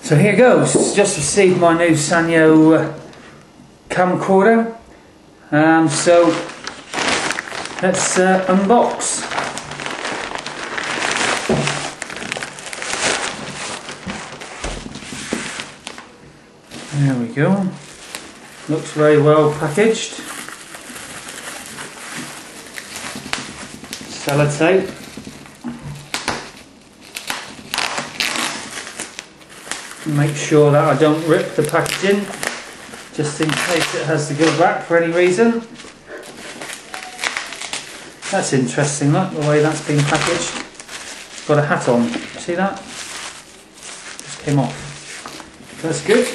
So here goes. Just received my new Sanyo camcorder. So let's unbox. There we go. Looks very well packaged. Sellotape. Make sure that I don't rip the packaging, just in case it has to go back for any reason. That's interesting, look, the way that's been packaged. It's got a hat on, see that? Just came off. That's good.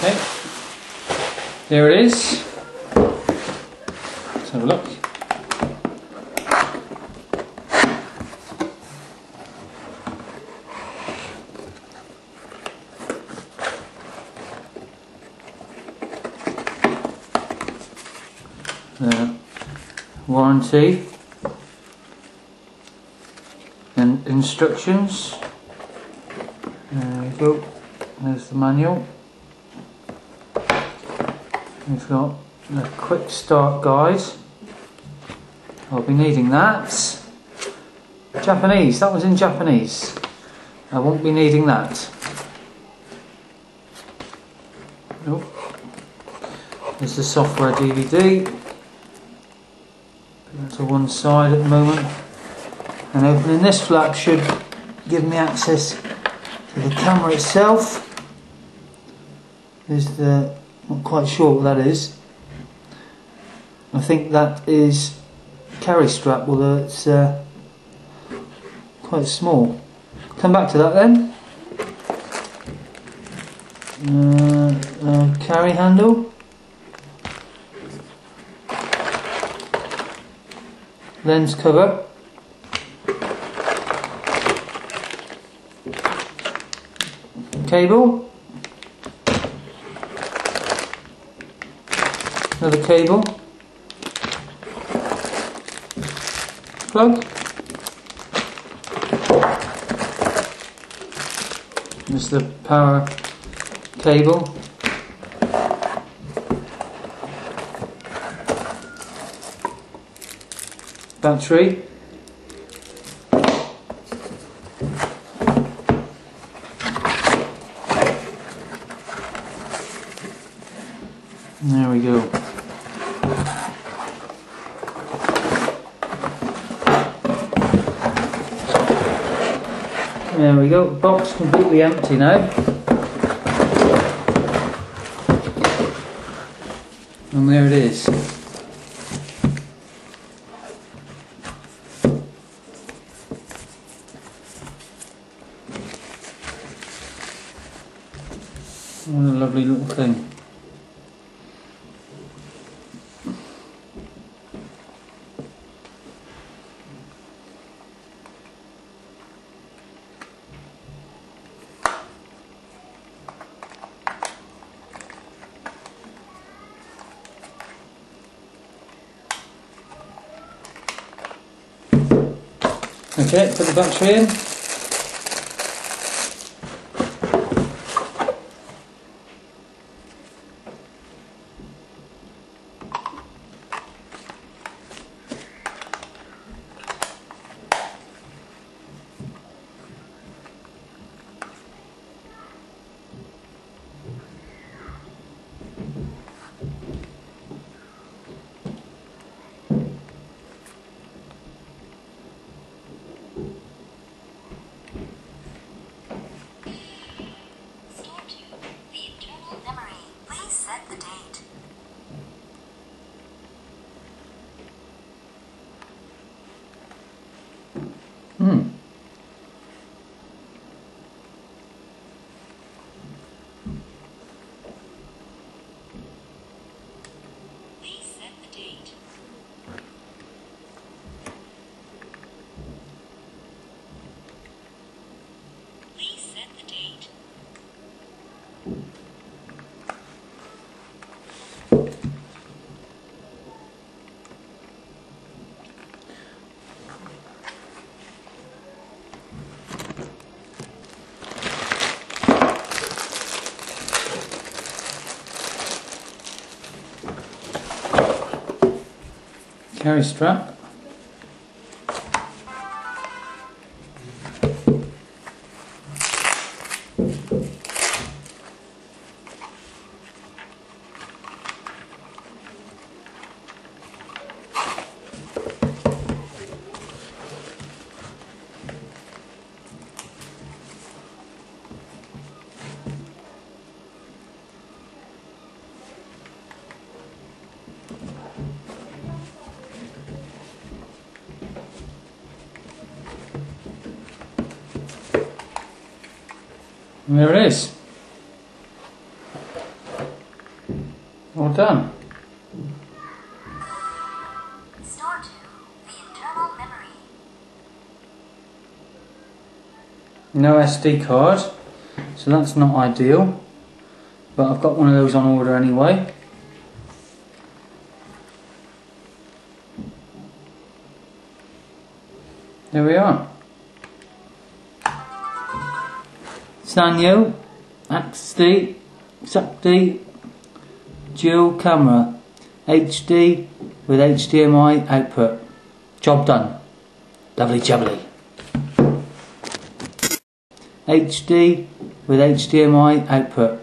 Okay, there it is. Let's have a look. Warranty and instructions. There we go. There's the manual. We've got the quick start guide. I'll be needing that. Japanese, that was in Japanese. I won't be needing that. Nope. There's the software DVD. Put that to one side at the moment. And opening this flap should give me access to the camera itself. There's the, not quite sure what that is. I think that is carry strap, although it's quite small. Come back to that then. Carry handle. Lens cover. Cable. Another cable. Plug. There's the power cable. Battery. There we go. There we go, box completely empty now. And there it is. What a lovely little thing. Okay, put the battery in. Carry strap. And there it is. All done. Store to the internal memory. No SD card, so that's not ideal, but I've got one of those on order anyway. There we are. Sanyo Xacti dual camera, HD with HDMI output. Job done. Lovely jubbly. HD with HDMI output.